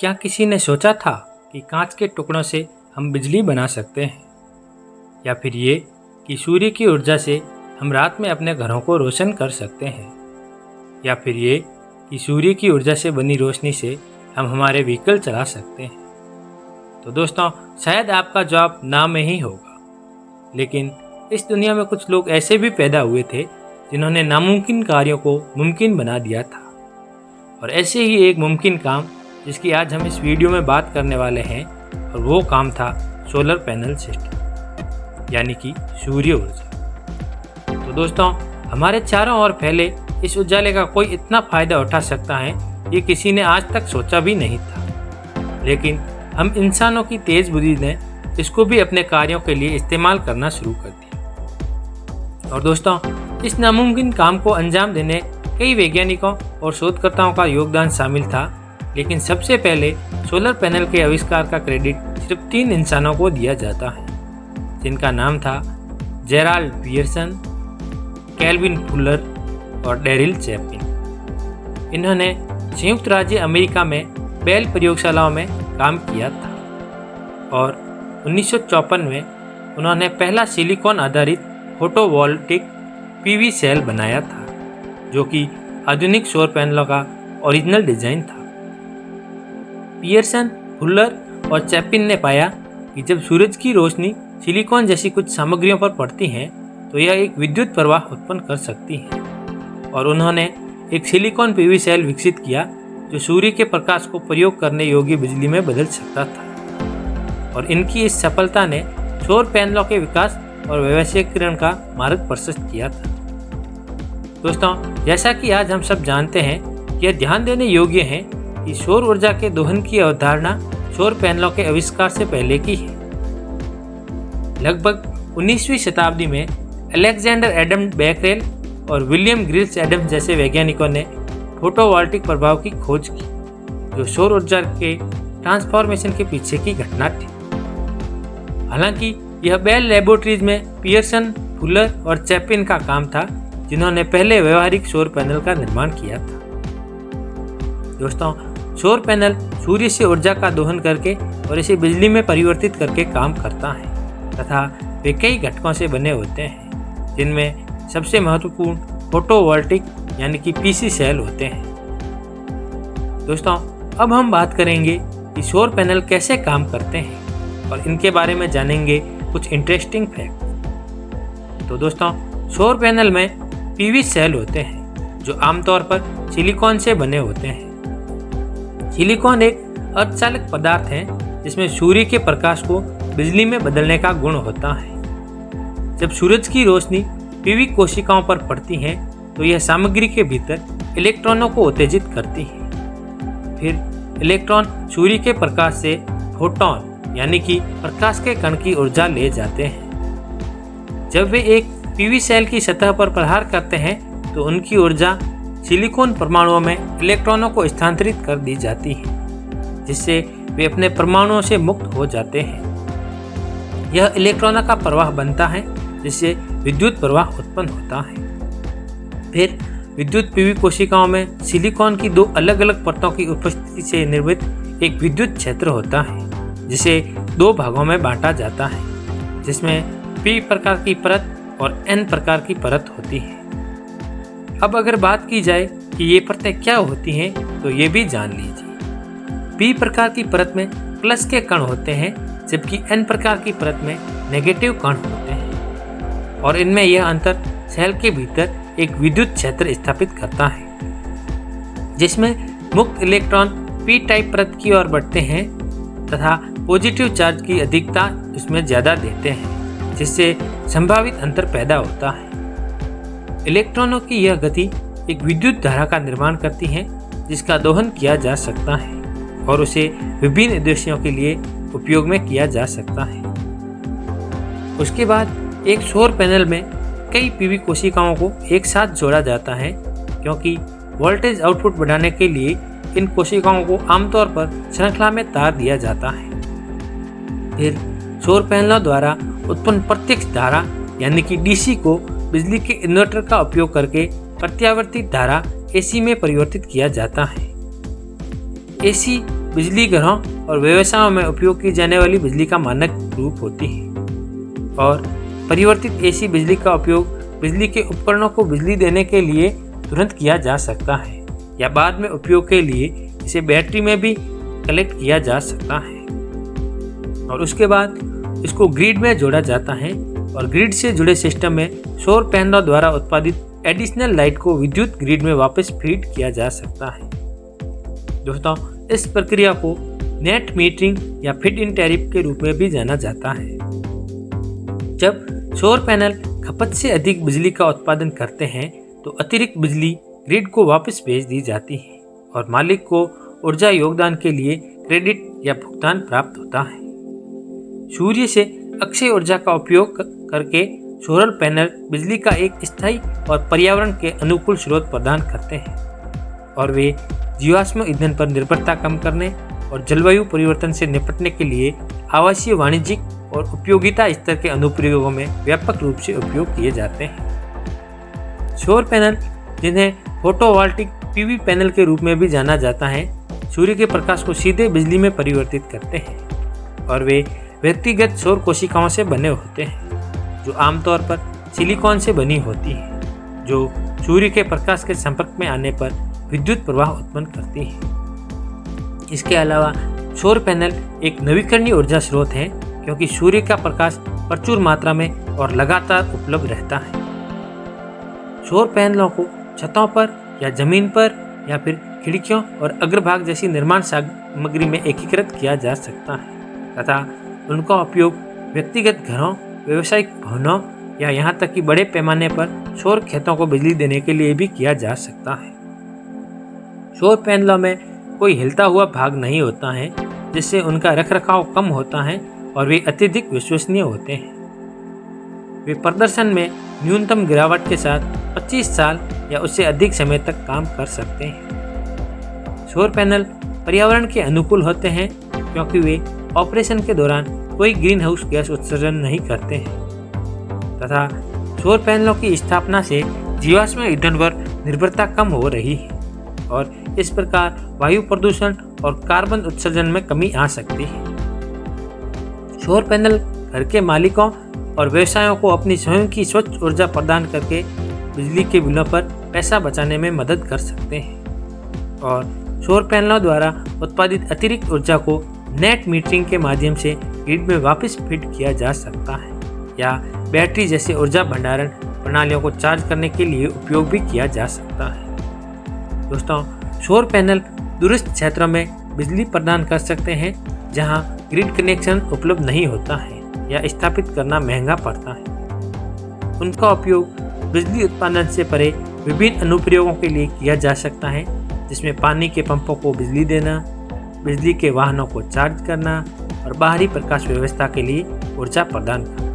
क्या किसी ने सोचा था कि कांच के टुकड़ों से हम बिजली बना सकते हैं, या फिर ये कि सूर्य की ऊर्जा से हम रात में अपने घरों को रोशन कर सकते हैं, या फिर ये कि सूर्य की ऊर्जा से बनी रोशनी से हम हमारे व्हीकल चला सकते हैं। तो दोस्तों, शायद आपका जवाब ना में ही होगा, लेकिन इस दुनिया में कुछ लोग ऐसे भी पैदा हुए थे जिन्होंने नामुमकिन कार्यों को मुमकिन बना दिया था। और ऐसे ही एक मुमकिन काम जिसकी आज हम इस वीडियो में बात करने वाले हैं, और वो काम था सोलर पैनल सिस्टम, यानी कि सूर्य ऊर्जा। तो दोस्तों, हमारे चारों ओर फैले इस उजाले का कोई इतना फ़ायदा उठा सकता है ये किसी ने आज तक सोचा भी नहीं था, लेकिन हम इंसानों की तेज़ बुद्धि ने इसको भी अपने कार्यों के लिए इस्तेमाल करना शुरू कर दिया। और दोस्तों, इस नामुमकिन काम को अंजाम देने कई वैज्ञानिकों और शोधकर्ताओं का योगदान शामिल था, लेकिन सबसे पहले सोलर पैनल के आविष्कार का क्रेडिट सिर्फ 3 इंसानों को दिया जाता है, जिनका नाम था जेराल्ड पियर्सन, केल्विन फुलर और डेरिल चैपलिन। इन्होंने संयुक्त राज्य अमेरिका में बेल प्रयोगशालाओं में काम किया था और 1954 में उन्होंने पहला सिलिकॉन आधारित फोटोवोल्टिक पीवी सेल बनाया था, जो कि आधुनिक सौर पैनलों का ओरिजिनल डिजाइन था। पियर्सन, फुलर और चैपलिन ने पाया कि जब सूरज की रोशनी सिलिकॉन जैसी कुछ सामग्रियों पर पड़ती है तो यह एक विद्युत प्रवाह उत्पन्न कर सकती है, और उन्होंने एक सिलिकॉन पीवी सेल विकसित किया जो सूर्य के प्रकाश को प्रयोग करने योग्य बिजली में बदल सकता था। और इनकी इस सफलता ने सौर पैनलों के विकास और व्यावसायीकरण का मार्ग प्रशस्त किया था। दोस्तों, जैसा कि आज हम सब जानते हैं, यह ध्यान देने योग्य है कि सौर ऊर्जा के दोहन की अवधारणा सौर पैनलों के आविष्कार से पहले की है। लगभग 19वीं शताब्दी में अलेक्जेंडर एडम बेकरेल और विलियम ग्रिल्स एडम्स जैसे वैज्ञानिकों ने फोटोवोल्टिक प्रभाव की खोज की, जो सौर ऊर्जा के ट्रांसफॉर्मेशन के पीछे की घटना थी। हालांकि यह बेल लैबोरेटरीज में पियर्सन, फुलर और चैपलिन का काम था, जिन्होंने पहले व्यवहारिक सौर पैनल का निर्माण किया था। दोस्तों, सौर पैनल सूर्य से ऊर्जा का दोहन करके और इसे बिजली में परिवर्तित करके काम करता है, तथा वे कई घटकों से बने होते हैं, जिनमें सबसे महत्वपूर्ण फोटोवोल्टिक यानी कि पीसी सेल होते हैं। दोस्तों, अब हम बात करेंगे कि सौर पैनल कैसे काम करते हैं और इनके बारे में जानेंगे कुछ इंटरेस्टिंग फैक्ट। तो दोस्तों, सौर पैनल में पीवी सेल होते हैं जो आमतौर पर सिलिकॉन से बने होते हैं। सिलिकॉन एक अर्धचालक पदार्थ है जिसमें सूर्य के प्रकाश को बिजली में बदलने का गुण होता है। जब सूरज की रोशनी पीवी कोशिकाओं पर पड़ती है तो यह सामग्री के भीतर इलेक्ट्रॉनों को उत्तेजित करती है। फिर इलेक्ट्रॉन सूर्य के प्रकाश से फोटॉन यानी कि प्रकाश के कण की ऊर्जा ले जाते हैं। जब वे एक पीवी सेल की सतह पर प्रहार करते हैं तो उनकी ऊर्जा सिलिकॉन परमाणुओं में इलेक्ट्रॉनों को स्थानांतरित कर दी जाती है, जिससे वे अपने परमाणुओं से मुक्त हो जाते हैं। यह इलेक्ट्रॉनों का प्रवाह बनता है, जिससे विद्युत प्रवाह उत्पन्न होता है। फिर विद्युत पीवी कोशिकाओं में सिलिकॉन की 2 अलग अलग परतों की उपस्थिति से निर्मित एक विद्युत क्षेत्र होता है, जिसे 2 भागों में बांटा जाता है, जिसमें पी प्रकार की परत और एन प्रकार की परत होती है। अब अगर बात की जाए कि ये परतें क्या होती हैं, तो ये भी जान लीजिए। पी प्रकार की परत में प्लस के कण होते हैं, जबकि एन प्रकार की परत में नेगेटिव कण होते हैं, और इनमें यह अंतर सेल के भीतर एक विद्युत क्षेत्र स्थापित करता है, जिसमें मुक्त इलेक्ट्रॉन पी टाइप परत की ओर बढ़ते हैं तथा पॉजिटिव चार्ज की अधिकता इसमें ज़्यादा देते हैं, जिससे संभावित अंतर पैदा होता है। इलेक्ट्रॉनों की यह गति एक विद्युत धारा का निर्माण करती है, जिसका दोहन किया जा सकता है और उसे विभिन्न उद्देश्यों के लिए उपयोग में किया जा सकता है। उसके बाद एक सौर पैनल में कई पीवी कोशिकाओं को एक साथ जोड़ा जाता है, क्योंकि वोल्टेज आउटपुट बढ़ाने के लिए इन कोशिकाओं को आमतौर पर श्रृंखला में तार दिया जाता है। फिर सौर पैनलों द्वारा उत्पन्न प्रत्यक्ष धारा यानी कि डीसी को बिजली के इन्वर्टर का उपयोग करके प्रत्यावर्तित धारा एसी में परिवर्तित किया जाता है। एसी बिजली घरों और व्यवसायों में उपयोग की जाने वाली बिजली का मानक रूप होती है। और परिवर्तित एसी बिजली का उपयोग बिजली के उपकरणों को बिजली देने के लिए तुरंत किया जा सकता है या बाद में उपयोग के लिए इसे बैटरी में भी कलेक्ट किया जा सकता है और उसके बाद इसको ग्रिड में जोड़ा जाता है और ग्रिड से जुड़े सिस्टम में सौर पैनलों द्वारा उत्पादित एडिशनल लाइट को विद्युत ग्रिड में वापस फीड किया जा सकता है। दोस्तों, इस प्रक्रिया को नेट मीटरिंग या फिट इन टैरिफ के रूप में भी जाना जाता है। जब सौर पैनल खपत से अधिक बिजली का उत्पादन करते हैं तो अतिरिक्त बिजली ग्रिड को वापस भेज दी जाती है और मालिक को ऊर्जा योगदान के लिए क्रेडिट या भुगतान प्राप्त होता है। सूर्य से अक्षय ऊर्जा का उपयोग करके सोलर पैनल बिजली का एक स्थायी और पर्यावरण के अनुकूल स्रोत प्रदान करते हैं और वे जीवाश्म ईंधन पर निर्भरता कम करने और जलवायु परिवर्तन से निपटने के लिए आवासीय, वाणिज्यिक और उपयोगिता स्तर के अनुप्रयोगों में व्यापक रूप से उपयोग किए जाते हैं। सौर पैनल, जिन्हें फोटोवोल्टिक पीवी पैनल के रूप में भी जाना जाता है, सूर्य के प्रकाश को सीधे बिजली में परिवर्तित करते हैं और वे व्यक्तिगत सौर कोशिकाओं से बने होते हैं जो आमतौर पर सिलिकॉन से बनी होती है, जो सूर्य के प्रकाश के संपर्क में आने पर विद्युत प्रवाह उत्पन्न करती है। इसके अलावा सौर पैनल एक नवीकरणीय ऊर्जा स्रोत है क्योंकि सूर्य का प्रकाश प्रचुर मात्रा में और लगातार उपलब्ध रहता है। सौर पैनलों को छतों पर या जमीन पर या फिर खिड़कियों और अग्रभाग जैसी निर्माण सामग्री में एकीकृत किया जा सकता है तथा उनका उपयोग व्यक्तिगत घरों, व्यावसायिक भवनों या यहाँ तक कि बड़े पैमाने पर सौर खेतों को बिजली देने के लिए भी किया जा सकता है। सौर पैनलों में कोई हिलता हुआ भाग नहीं होता है जिससे उनका रखरखाव कम होता है और वे अत्यधिक विश्वसनीय होते हैं। वे प्रदर्शन में न्यूनतम गिरावट के साथ 25 साल या उससे अधिक समय तक काम कर सकते हैं। सौर पैनल पर्यावरण के अनुकूल होते हैं क्योंकि वे ऑपरेशन के दौरान कोई ग्रीन हाउस गैस उत्सर्जन नहीं करते हैं तथा सौर पैनलों की स्थापना से जीवाश्म ईंधन पर निर्भरता कम हो रही है और इस प्रकार वायु प्रदूषण और कार्बन उत्सर्जन में कमी आ सकती है। सौर पैनल घर के मालिकों और व्यवसायों को अपनी स्वयं की स्वच्छ ऊर्जा प्रदान करके बिजली के बिलों पर पैसा बचाने में मदद कर सकते हैं और सौर पैनलों द्वारा उत्पादित अतिरिक्त ऊर्जा को नेट मीटरिंग के माध्यम से ग्रिड में वापस फिट किया जा सकता है या बैटरी जैसे ऊर्जा भंडारण प्रणालियों को चार्ज करने के लिए उपयोग भी किया जा सकता है। दोस्तों, सौर पैनल दूरस्थ क्षेत्रों में बिजली प्रदान कर सकते हैं जहां ग्रिड कनेक्शन उपलब्ध नहीं होता है या स्थापित करना महंगा पड़ता है। उनका उपयोग बिजली उत्पादन से परे विभिन्न अनुप्रयोगों के लिए किया जा सकता है जिसमें पानी के पंपों को बिजली देना, बिजली के वाहनों को चार्ज करना और बाहरी प्रकाश व्यवस्था के लिए ऊर्जा प्रदान करना।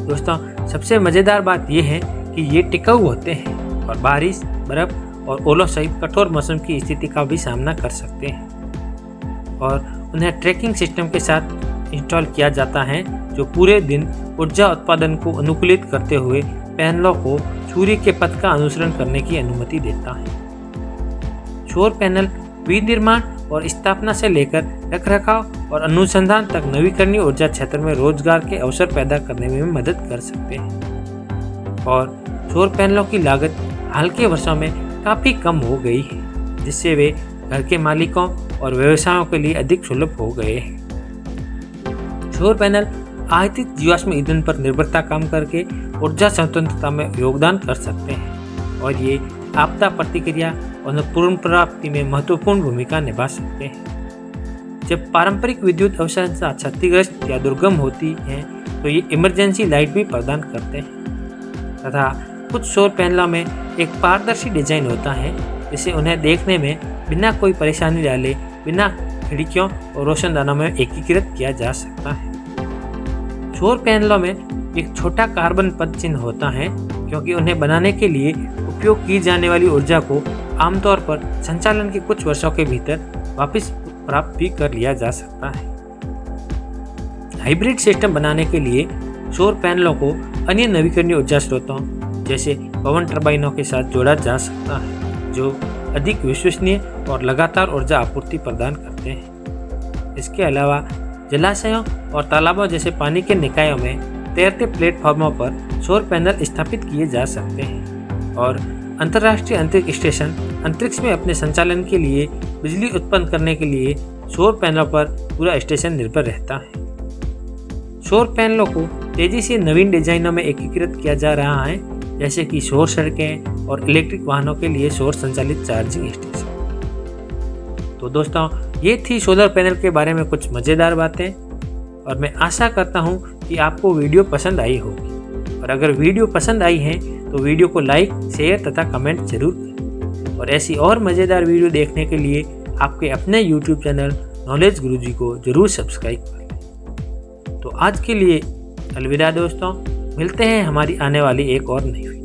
दोस्तों, सबसे मज़ेदार बात यह है कि ये टिकाऊ होते हैं और बारिश, बर्फ और ओलों सहित कठोर मौसम की स्थिति का भी सामना कर सकते हैं और उन्हें ट्रैकिंग सिस्टम के साथ इंस्टॉल किया जाता है जो पूरे दिन ऊर्जा उत्पादन को अनुकूलित करते हुए पैनलों को सूर्य के पथ का अनुसरण करने की अनुमति देता है। सौर पैनल विनिर्माण और स्थापना से लेकर रखरखाव और अनुसंधान तक नवीकरणीय ऊर्जा क्षेत्र में रोजगार के अवसर पैदा करने में मदद कर सकते हैं और सौर पैनलों की लागत हाल के वर्षों में काफ़ी कम हो गई है जिससे वे घर के मालिकों और व्यवसायों के लिए अधिक सुलभ हो गए हैं। सौर पैनल आयातित जीवाश्म ईंधन पर निर्भरता कम करके ऊर्जा स्वतंत्रता में योगदान कर सकते हैं और ये आपदा प्रतिक्रिया और पुनर्प्राप्ति में महत्वपूर्ण भूमिका निभा सकते हैं। जब पारंपरिक विद्युत अवसंरचना क्षतिग्रस्त या दुर्गम होती है तो ये इमरजेंसी लाइट भी प्रदान करते हैं तथा कुछ सौर पैनलों में एक पारदर्शी डिजाइन होता है जिससे उन्हें देखने में बिना कोई परेशानी डाले बिना खिड़कियों और रोशनदानों में एकीकृत किया जा सकता है। सौर पैनलों में एक छोटा कार्बन पद चिन्ह होता है क्योंकि उन्हें बनाने के लिए उपयोग की जाने वाली ऊर्जा को आमतौर पर संचालन के कुछ वर्षों के भीतर वापस प्राप्त भी कर लिया जा सकता है। हाइब्रिड सिस्टम बनाने के लिए सौर पैनलों को अन्य नवीकरणीय ऊर्जा स्रोतों जैसे पवन टर्बाइनों के साथ जोड़ा जा सकता है जो अधिक विश्वसनीय और लगातार ऊर्जा आपूर्ति प्रदान करते हैं। इसके अलावा जलाशयों और तालाबों जैसे पानी के निकायों में तैरते प्लेटफॉर्मों पर सौर पैनल स्थापित किए जा सकते हैं और अंतर्राष्ट्रीय अंतरिक्ष स्टेशन अंतरिक्ष में अपने संचालन के लिए बिजली उत्पन्न करने के लिए सौर पैनलों पर पूरा स्टेशन निर्भर रहता है। सौर पैनलों को तेजी से नवीन डिजाइनों में एकीकृत किया जा रहा है, जैसे कि सौर सड़कें और इलेक्ट्रिक वाहनों के लिए सौर संचालित चार्जिंग स्टेशन। तो दोस्तों, ये थी सोलर पैनल के बारे में कुछ मज़ेदार बातें और मैं आशा करता हूँ कि आपको वीडियो पसंद आई होगी। और अगर वीडियो पसंद आई है तो वीडियो को लाइक, शेयर तथा कमेंट जरूर करें। और ऐसी और मज़ेदार वीडियो देखने के लिए आपके अपने YouTube चैनल नॉलेज गुरुजी को जरूर सब्सक्राइब कर लें। तो आज के लिए अलविदा दोस्तों, मिलते हैं हमारी आने वाली एक और नई वीडियो।